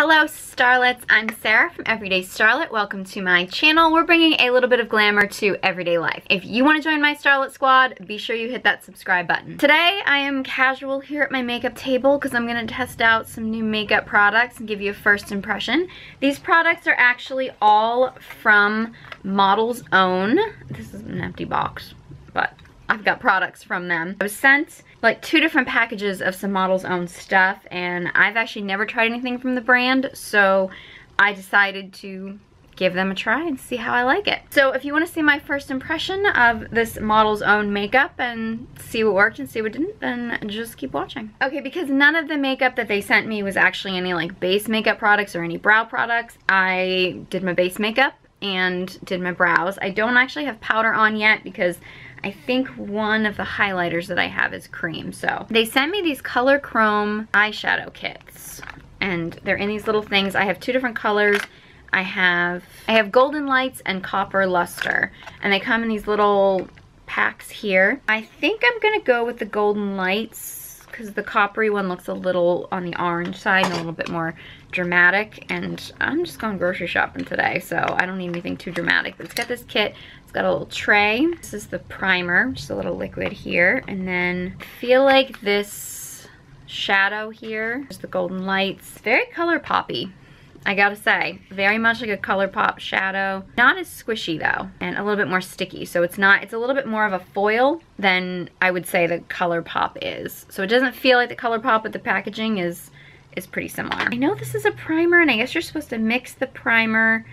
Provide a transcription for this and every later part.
Hello Starlets, I'm Sarah from Everyday Starlet. Welcome to my channel. We're bringing a little bit of glamour to everyday life. If you want to join my Starlet squad, be sure you hit that subscribe button. Today I am casual here at my makeup table because I'm going to test out some new makeup products and give you a first impression. These products are actually all from Model's Own. This is an empty box, but I've got products from them. I was sent like 2 different packages of some Model's Own stuff, and I've actually never tried anything from the brand, so I decided to give them a try and see how I like it. So if you want to see my first impression of this Model's Own makeup and see what worked and see what didn't, then just keep watching. Okay, because none of the makeup that they sent me was actually any like base makeup products or any brow products, I did my base makeup and did my brows. I don't actually have powder on yet because I think one of the highlighters that I have is cream. So they sent me these color chrome eyeshadow kits, and they're in these little things. I have 2 different colors. I have golden lights and copper luster, and they come in these little packs here. I think I'm gonna go with the golden lights because the coppery one looks a little on the orange side and a little bit more dramatic, and I'm just going grocery shopping today, so I don't need anything too dramatic. But it's got this kit. It's got a little tray. This is the primer, just a little liquid here. And then I feel like this shadow here is the golden lights. Very color poppy, I gotta say. Very much like a color pop shadow. Not as squishy though, and a little bit more sticky. So it's a little bit more of a foil than I would say the color pop is. So it doesn't feel like the color pop, but the packaging is pretty similar. I know this is a primer, and I guess you're supposed to mix the primer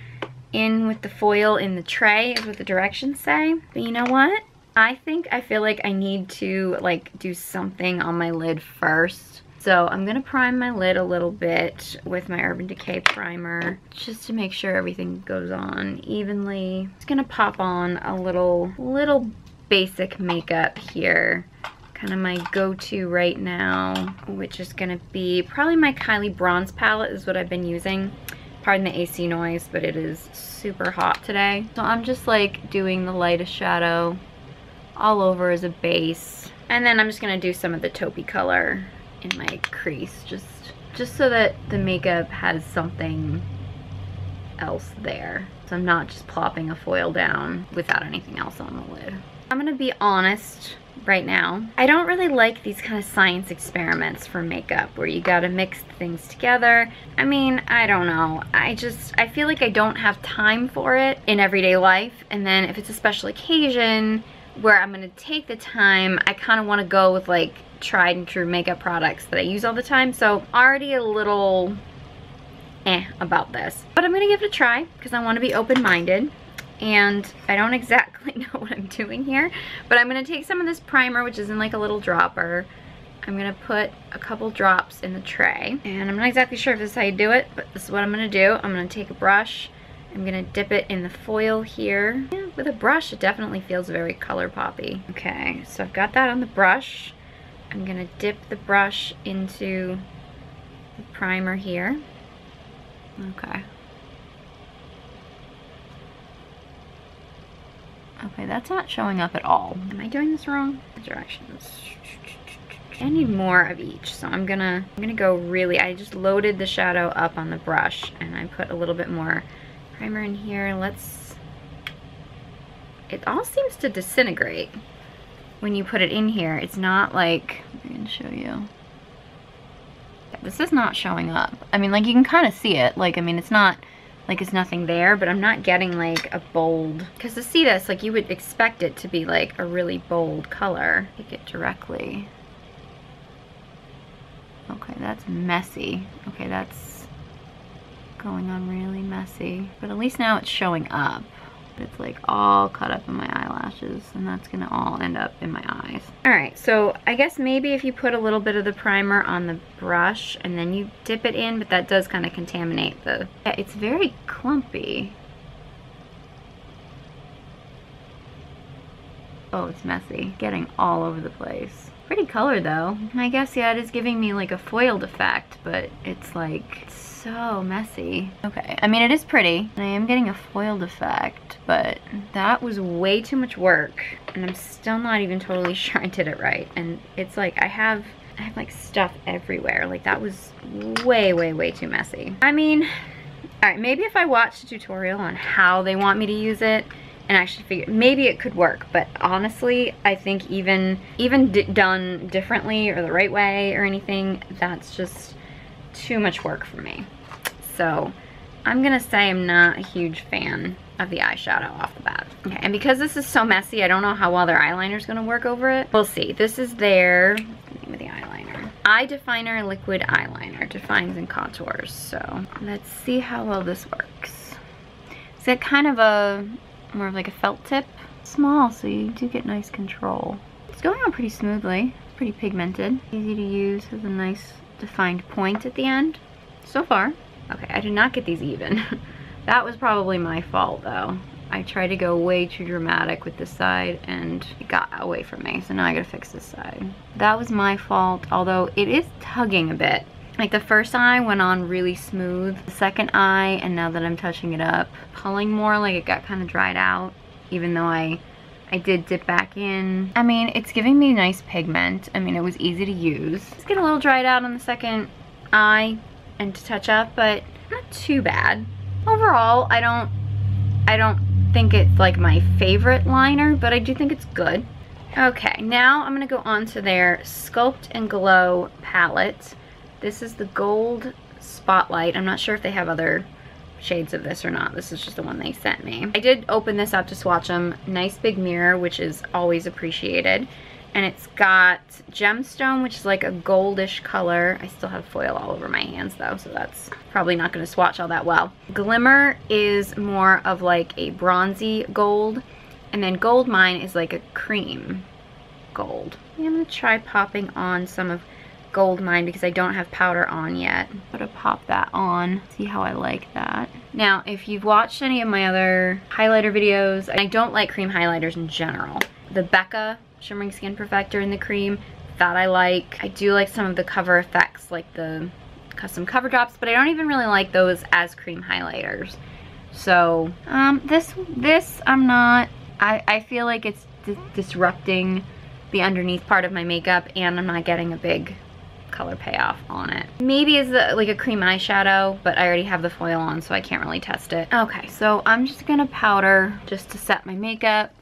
in with the foil in the tray is what the directions say. But you know what? I feel like I need to like do something on my lid first. So I'm gonna prime my lid a little bit with my Urban Decay primer just to make sure everything goes on evenly. Just gonna pop on a little basic makeup here. Kind of my go-to right now, which is gonna be probably my Kylie bronze palette is what I've been using. Pardon the AC noise, but it is super hot today. So I'm just like doing the lightest shadow all over as a base. And then I'm just gonna do some of the taupey color in my crease, just so that the makeup has something else there. So I'm not just plopping a foil down without anything else on the lid. I'm gonna be honest right now. I don't really like these kind of science experiments for makeup where you gotta mix things together. I mean, I don't know. I feel like I don't have time for it in everyday life. And then if it's a special occasion where I'm gonna take the time, I kind of want to go with like tried and true makeup products that I use all the time. So already a little about this. But I'm gonna give it a try because I want to be open-minded. And I don't exactly know what I'm doing here, but I'm gonna take some of this primer, which is in like a little dropper. I'm gonna put a couple drops in the tray, and I'm not exactly sure if this is how you do it, but this is what I'm gonna do. I'm gonna take a brush, I'm gonna dip it in the foil here. Yeah, with a brush, it definitely feels very color poppy. Okay, so I've got that on the brush. I'm gonna dip the brush into the primer here. Okay. Okay, that's not showing up at all. Am I doing this wrong? Directions. I need more of each, so I'm gonna go really, I just loaded the shadow up on the brush and I put a little bit more primer in here. It all seems to disintegrate when you put it in here. It's not like, I'm gonna show you. This is not showing up. I mean, like you can kind of see it. Like, I mean, it's not like it's nothing there, but I'm not getting like a bold, because to see this, like you would expect it to be like a really bold color. Take it directly. Okay, that's messy. Okay, that's going on really messy. But at least now it's showing up. It's like all cut up in my eyelashes, and that's gonna all end up in my eyes. All right, so I guess maybe if you put a little bit of the primer on the brush and then you dip it in, but that does kind of contaminate the, yeah, it's very clumpy. Oh, it's messy, getting all over the place. Pretty color though. I guess, yeah, it is giving me like a foiled effect, but it's like so messy. Okay, I mean, it is pretty, and I am getting a foiled effect, but that was way too much work, and I'm still not even totally sure I did it right. And it's like I have I have like stuff everywhere. Like that was way, way, way too messy. I mean, all right, maybe if I watched a tutorial on how they want me to use it and actually figure, maybe it could work. But honestly, I think even done differently or the right way or anything, that's just too much work for me. So I'm gonna say I'm not a huge fan of the eyeshadow off the bat. Okay, and because this is so messy, I don't know how well their eyeliner is gonna work over it. We'll see. This is their, what's the name of the eyeliner? Eye Definer Liquid Eyeliner, defines and contours. So let's see how well this works. It's got kind of a, more of like a felt tip. Small, so you do get nice control. It's going on pretty smoothly, pretty pigmented. Easy to use, has a nice defined point at the end. So far. Okay, I did not get these even. That was probably my fault though. I tried to go way too dramatic with this side and it got away from me, so now I gotta fix this side. That was my fault, although it is tugging a bit. Like the first eye went on really smooth. The second eye, and now that I'm touching it up, pulling more, like it got kind of dried out, even though I did dip back in. I mean, it's giving me nice pigment. I mean, it was easy to use. It's getting a little dried out on the second eye and to touch up, but not too bad. Overall, I don't think it's like my favorite liner, but I do think it's good. Okay, now I'm gonna go on to their Sculpt and Glow palette. This is the Gold Spotlight. I'm not sure if they have other shades of this or not. This is just the one they sent me. I did open this up to swatch them. Nice big mirror, which is always appreciated. And it's got Gemstone, which is like a goldish color. I still have foil all over my hands though, so that's probably not gonna swatch all that well. Glimmer is more of like a bronzy gold. And then Gold Mine is like a cream gold. I'm gonna try popping on some of Gold Mine because I don't have powder on yet. I'm gonna pop that on, see how I like that. Now, if you've watched any of my other highlighter videos, I don't like cream highlighters in general. The Becca Shimmering Skin Perfector in the cream, that I like. I do like some of the cover effects, like the custom cover drops, but I don't even really like those as cream highlighters. So, this I'm not, I feel like it's disrupting the underneath part of my makeup, and I'm not getting a big color payoff on it. Maybe it's like a cream eyeshadow, but I already have the foil on, so I can't really test it. Okay, so I'm just gonna powder just to set my makeup,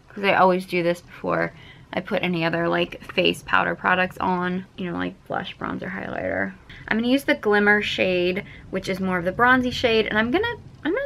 because I always do this before I put any other like face powder products on, you know, like blush, bronzer, highlighter. I'm gonna use the Glimmer shade, which is more of the bronzy shade, and I'm gonna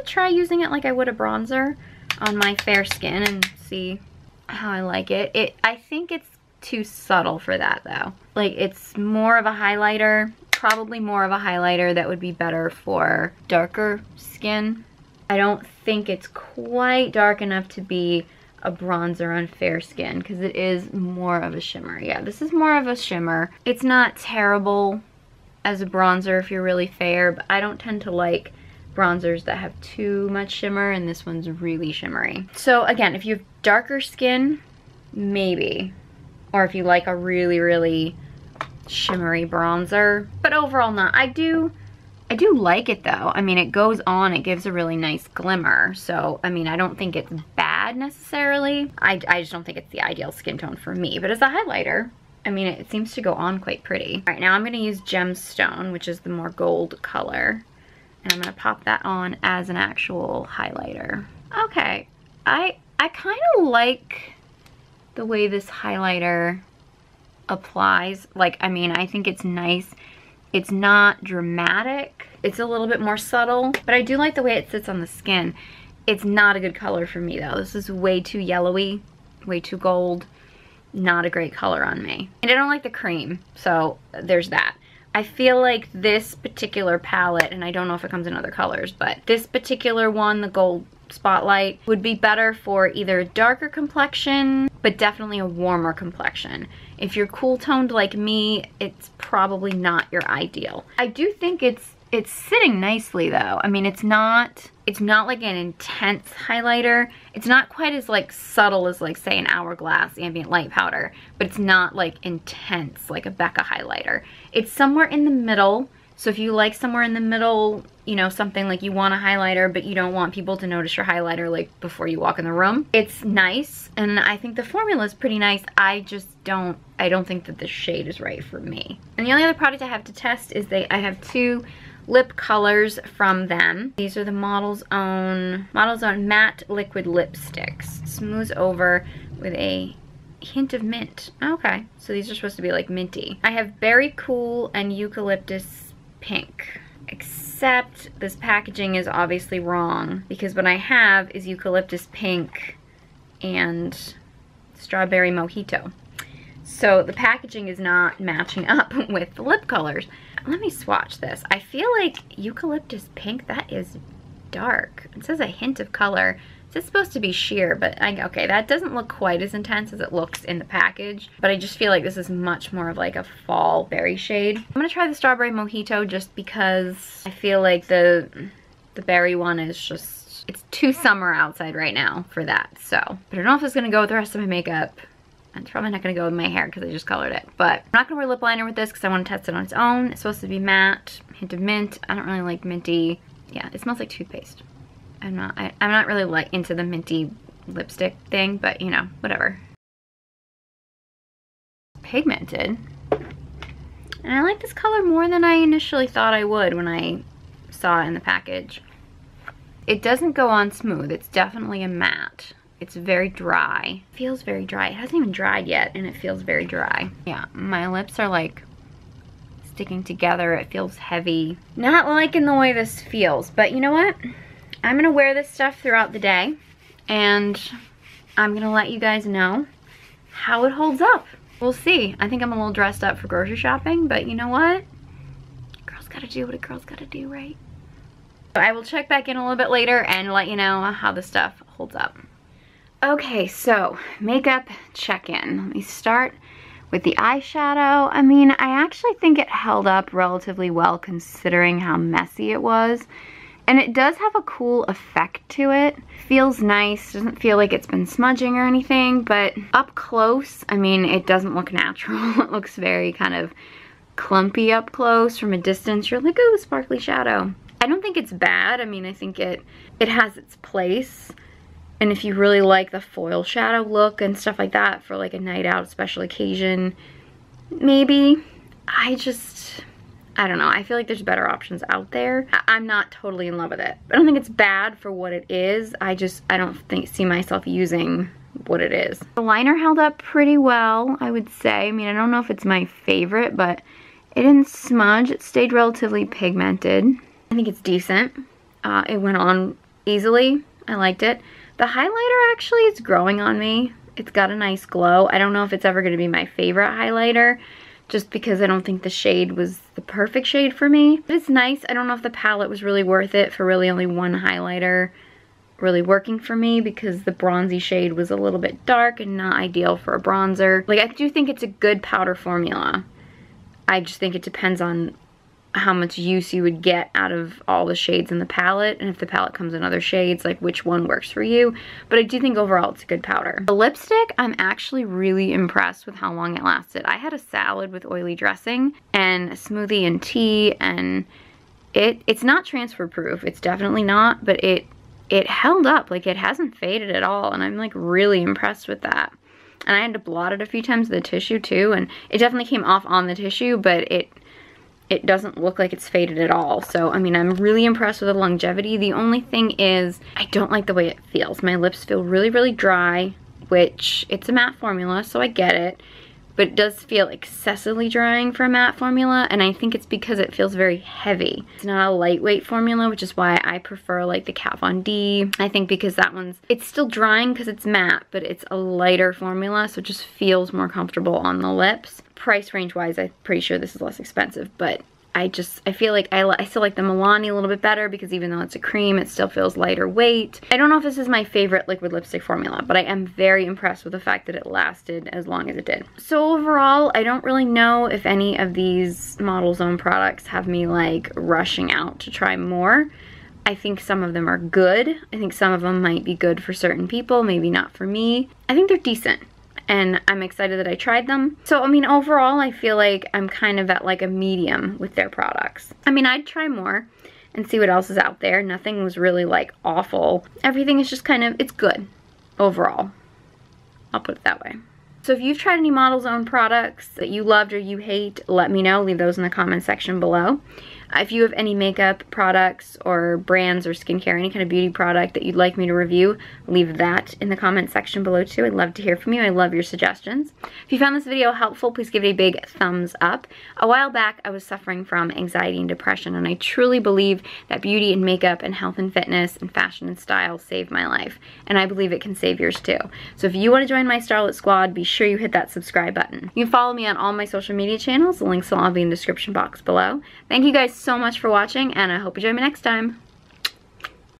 try using it like I would a bronzer on my fair skin and see how I like it. I think it's too subtle for that though. Like it's more of a highlighter, probably more of a highlighter that would be better for darker skin. I don't think it's quite dark enough to be a bronzer on fair skin because it is more of a shimmer. Yeah, this is more of a shimmer. It's not terrible as a bronzer if you're really fair, but I don't tend to like bronzers that have too much shimmer, and this one's really shimmery. So again, if you have darker skin, maybe. Or if you like a really, really shimmery bronzer, but overall not. I do like it though. I mean, it goes on, it gives a really nice glimmer. So, I mean, I don't think it's bad necessarily. I just don't think it's the ideal skin tone for me. But as a highlighter, I mean, it seems to go on quite pretty. All right, now I'm gonna use Gemstone, which is the more gold color. And I'm gonna pop that on as an actual highlighter. Okay, I kind of like the way this highlighter applies. Like, I mean, I think it's nice. It's not dramatic. It's a little bit more subtle, but I do like the way it sits on the skin. It's not a good color for me though. This is way too yellowy, way too gold. Not a great color on me. And I don't like the cream, so there's that. I feel like this particular palette, and I don't know if it comes in other colors, but this particular one, the Gold Spotlight, would be better for either a darker complexion, but definitely a warmer complexion. If you're cool toned like me, it's probably not your ideal. I do think it's sitting nicely though. I mean, it's not like an intense highlighter. It's not quite as like subtle as like say an Hourglass ambient light powder, but it's not like intense like a Becca highlighter. It's somewhere in the middle. So if you like somewhere in the middle you know, something like you want a highlighter, but you don't want people to notice your highlighter like before you walk in the room. It's nice, and I think the formula is pretty nice. I don't think that the shade is right for me. And the only other product I have to test is I have two lip colors from them. These are the Model's Own matte liquid lipsticks. Smooths over with a hint of mint. Okay, so these are supposed to be like minty. I have Berry Cool and Eucalyptus Pink. Except this packaging is obviously wrong, because what I have is Eucalyptus Pink and Strawberry Mojito. So the packaging is not matching up with the lip colors. Let me swatch this. I feel like Eucalyptus Pink, that is dark. It says a hint of color. It's supposed to be sheer, but okay, that doesn't look quite as intense as it looks in the package, but I just feel like this is much more of like a fall berry shade. I'm gonna try the Strawberry Mojito just because I feel like the berry one is just, it's too summer outside right now for that, so. But I don't know if it's gonna go with the rest of my makeup. And it's probably not gonna go with my hair because I just colored it, but I'm not gonna wear lip liner with this because I wanna test it on its own. It's supposed to be matte, hint of mint. I don't really like minty. Yeah, it smells like toothpaste. I'm not really like into the minty lipstick thing, but you know, whatever. Pigmented. And I like this color more than I initially thought I would when I saw it in the package. It doesn't go on smooth. It's definitely a matte. It's very dry. It feels very dry. It hasn't even dried yet and it feels very dry. Yeah, my lips are like sticking together. It feels heavy. Not liking the way this feels, but you know what? I'm gonna wear this stuff throughout the day and I'm gonna let you guys know how it holds up. We'll see. I think I'm a little dressed up for grocery shopping, but you know what? A girl's gotta do what a girl's gotta do, right? So I will check back in a little bit later and let you know how the stuff holds up. Okay, so makeup check-in. Let me start with the eyeshadow. I mean, I actually think it held up relatively well considering how messy it was. And it does have a cool effect to it. Feels nice, doesn't feel like it's been smudging or anything, but up close, I mean, it doesn't look natural. It looks very kind of clumpy up close. From a distance, you're like, ooh, sparkly shadow. I don't think it's bad. I mean, I think it has its place. And if you really like the foil shadow look and stuff like that for like a night out, special occasion, maybe. I don't know. I feel like there's better options out there. I'm not totally in love with it. I don't think it's bad for what it is. I don't see myself using what it is. The liner held up pretty well, I would say. I mean, I don't know if it's my favorite, but it didn't smudge. It stayed relatively pigmented. I think it's decent. It went on easily. I liked it. The highlighter actually is growing on me. It's got a nice glow. I don't know if it's ever going to be my favorite highlighter, just because I don't think the shade was the perfect shade for me. But it's nice. I don't know if the palette was really worth it for really only one highlighter really working for me, because the bronzy shade was a little bit dark and not ideal for a bronzer. Like, I do think it's a good powder formula. I just think it depends on how much use you would get out of all the shades in the palette, and if the palette comes in other shades, like which one works for you. But I do think overall it's a good powder. The lipstick, I'm actually really impressed with how long it lasted. I had a salad with oily dressing and a smoothie and tea, and it's not transfer proof. It's definitely not, but it held up. Like, it hasn't faded at all, and I'm like really impressed with that. And I had to blot it a few times with the tissue too, and it definitely came off on the tissue, but it doesn't look like it's faded at all. So, I mean, I'm really impressed with the longevity. The only thing is, I don't like the way it feels. My lips feel really, really dry, which it's a matte formula, so I get it. But it does feel excessively drying for a matte formula, and I think it's because it feels very heavy. It's not a lightweight formula, which is why I prefer like the Kat Von D. I think because that it's still drying because it's matte, but it's a lighter formula, so it just feels more comfortable on the lips. Price range wise, I'm pretty sure this is less expensive, but I feel like I still like the Milani a little bit better, because even though it's a cream, it still feels lighter weight. I don't know if this is my favorite liquid lipstick formula, but I am very impressed with the fact that it lasted as long as it did. So overall, I don't really know if any of these Model's Own products have me like rushing out to try more. I think some of them are good. I think some of them might be good for certain people, maybe not for me. I think they're decent, and I'm excited that I tried them. So, I mean, overall, I feel like I'm kind of at like a medium with their products. I mean, I'd try more. and see what else is out there. Nothing was really like awful. Everything is just kind of, it's good overall. I'll put it that way. So if you've tried any Model's Own products that you loved or you hate, let me know. Leave those in the comment section below. If you have any makeup products or brands or skincare, any kind of beauty product that you'd like me to review, leave that in the comment section below too. I'd love to hear from you. I love your suggestions. If you found this video helpful, please give it a big thumbs up. A while back, I was suffering from anxiety and depression, and I truly believe that beauty and makeup and health and fitness and fashion and style saved my life. And I believe it can save yours too. So if you want to join my Starlet Squad, be sure you hit that subscribe button. You can follow me on all my social media channels. The links will all be in the description box below. Thank you guys so much for watching, and I hope you join me next time.